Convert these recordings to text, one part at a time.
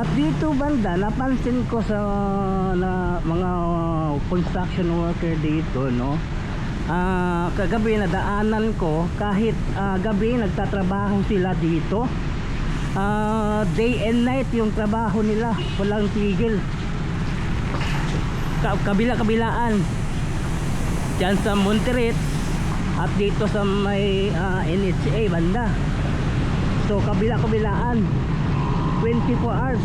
At dito banda, napansin ko sa mga construction worker dito, no? Kagabi nadaanan ko, kahit gabi nagtatrabaho sila dito. Day and night yung trabaho nila, walang tigil. Kabila-kabilaan dyan sa Monterrey at dito sa may NHA banda. So kabila-kabilaan, 24 hours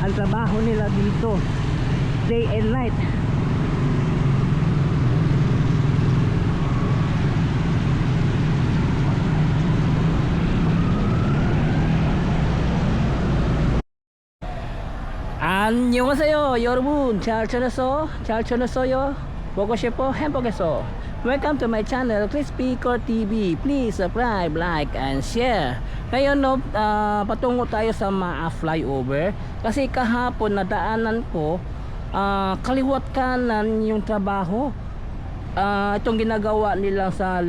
ang trabaho nila dito, day and night. 안녕하세요 여러분, 잘 지냈어? 잘 지냈어요? 보고 싶어? 행복했어? Welcome to my channel Crispy Core TV. Please subscribe, like and share. Ngayon no, patungo tayo sa mga flyover kasi kahapon nadaanan ko, kaliwat kanan yung trabaho. Itong ginagawa nila sa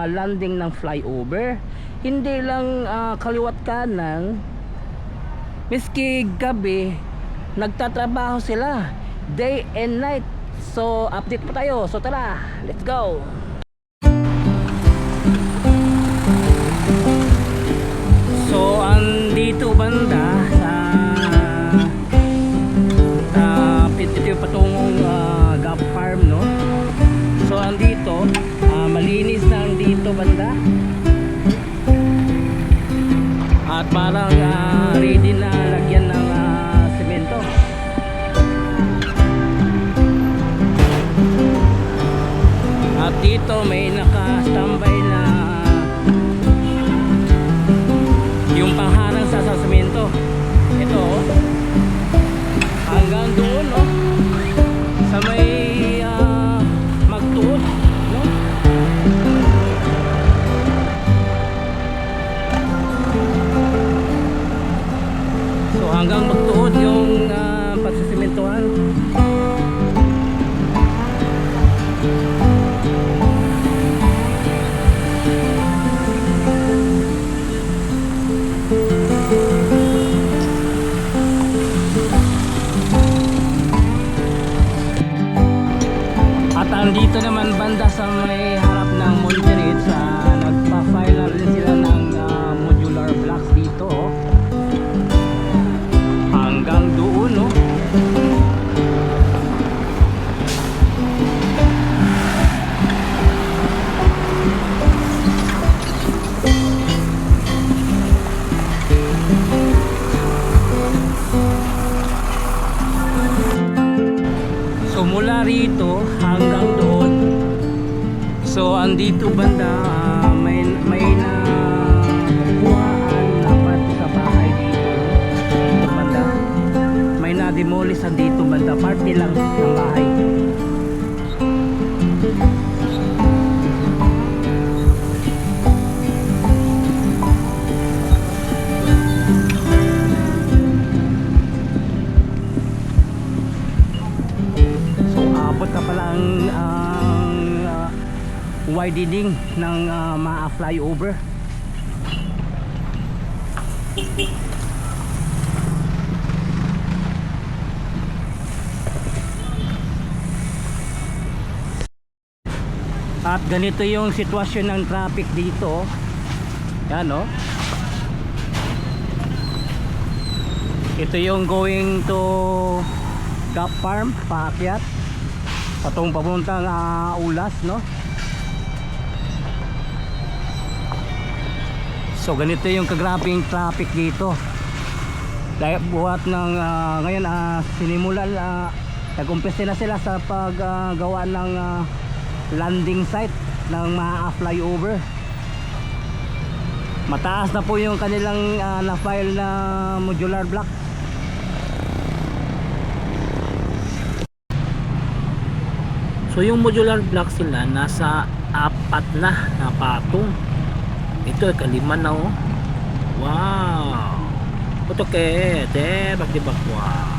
landing ng flyover. Hindi lang kaliwat kanan, miski gabi nagtatrabaho sila, day and night. So update po tayo, so tara, let's go. So andito banda ito yung patungong gap farm, no? So andito malinis na andito banda at parang ready na lagyan ng semento. At dito may naka-standby na yung pangharang sa semento. Ito hanggang doon, no? Sa may magtuod, no? So hanggang magtuod yung pagsisimentohan. Dito naman banda sa may harap ng Monterrey, nagpa-file na rin sila ng modular blocks dito, oh. Hanggang doon, no? So mula rito hanggang doon. So andito banda may na bukuhan na parte sa bahay dito, no? Banda may na-demolish andito banda, parte lang ng bahay. Na pala ang widening ng mga flyover. At ganito yung sitwasyon ng traffic dito. Yan, no? Ito yung going to Gap Farm, paakyat patong papuntang Ulas, no? So ganito yung kagrabing traffic dito. Dahil buhat ng ngayon sinimulan, nag-umpisa na sila sa paggawa ng landing site ng mga flyover. Mataas na po yung kanilang na-file na modular block. So yung modular block sila nasa 4 na patong. Ito kalima na, oh. Wow. Ito ke de bagdibak, wow.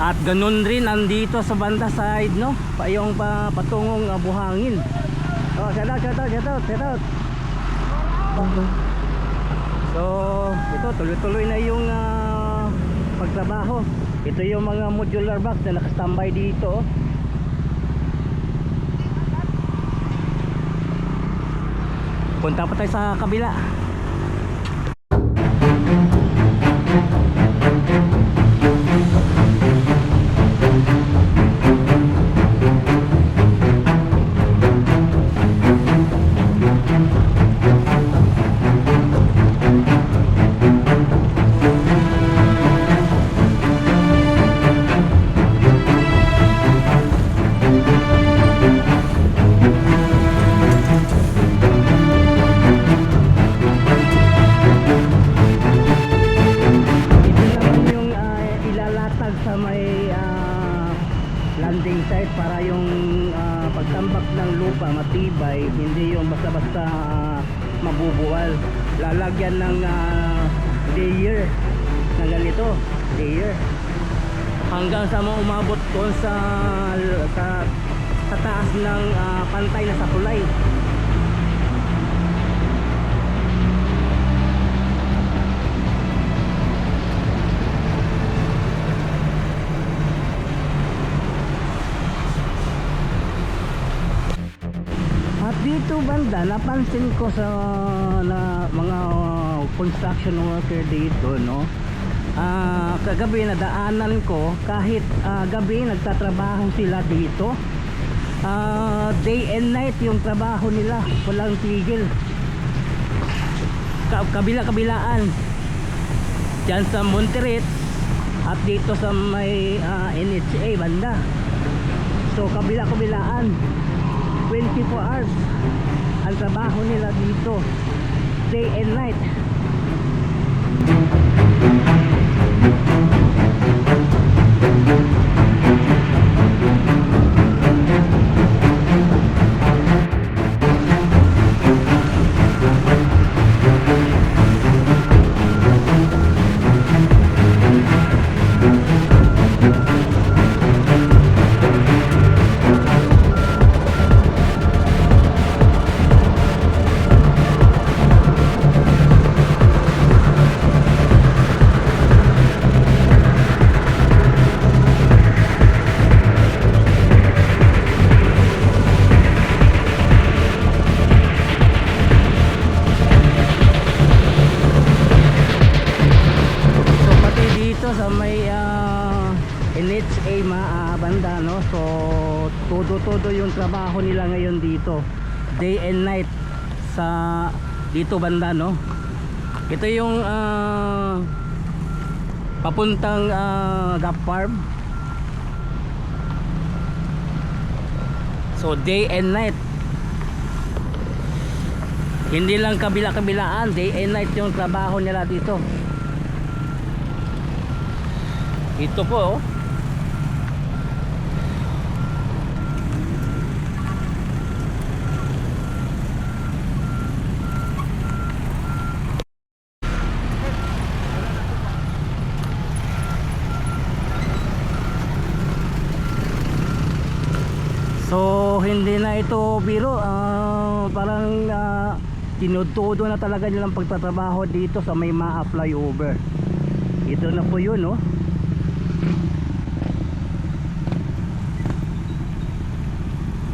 At ganun rin nandito sa banda side, no? Yung patungong Buhangin. Oh, shout out. So, ito tuloy-tuloy na yung pagtrabaho. Ito yung mga modular box na nakastambay dito. Punta pa tayo sa kabila. Sa may landing site para yung pagtambak ng lupa matibay, hindi yung basta-basta mabubuwal. Lalagyan ng layer na ganito, layer hanggang sa umabot doon sa taas ng pantay na sakulay. Dito banda napansin ko sa mga construction worker dito, no, kagabi nadaanan ko, kahit gabi nagtatrabaho sila dito, day and night yung trabaho nila, walang tigil, kabila-kabilaan dyan sa Monterrey at dito sa may NHA banda. So kabila-kabilaan, 24 hours ang trabaho nila dito, day and night. Sa may NHA banda, no, so todo yung trabaho nila ngayon dito, day and night sa dito banda, no. Ito yung papuntang Gap Farm. So day and night, hindi lang kabila-kabilaan, day and night yung trabaho nila dito. Ito po, oh. So hindi na ito biro, parang tinutudo na talaga nilang pagtatrabaho dito sa may MAA flyover. Ito na po yun, no.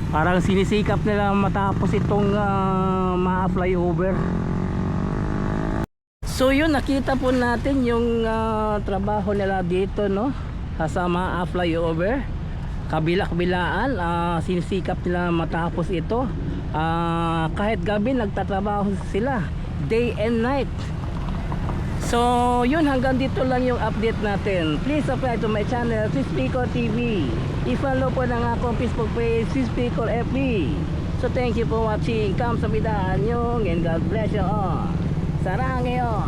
Parang sinisikap nila matapos itong MAA flyover. So yun, nakita po natin yung trabaho nila dito, no, sa MAA flyover. Kabila-kabilaan, sinisikap nila matapos ito. Kahit gabi nagtatrabaho sila, day and night. So yun, hanggang dito lang yung update natin. Please subscribe to my channel, Crispicor TV. I-follow po ng akong Facebook page, Crispicor FB. So thank you for watching. Kamsahamnida, anyong, and God bless you all. Saranghayo.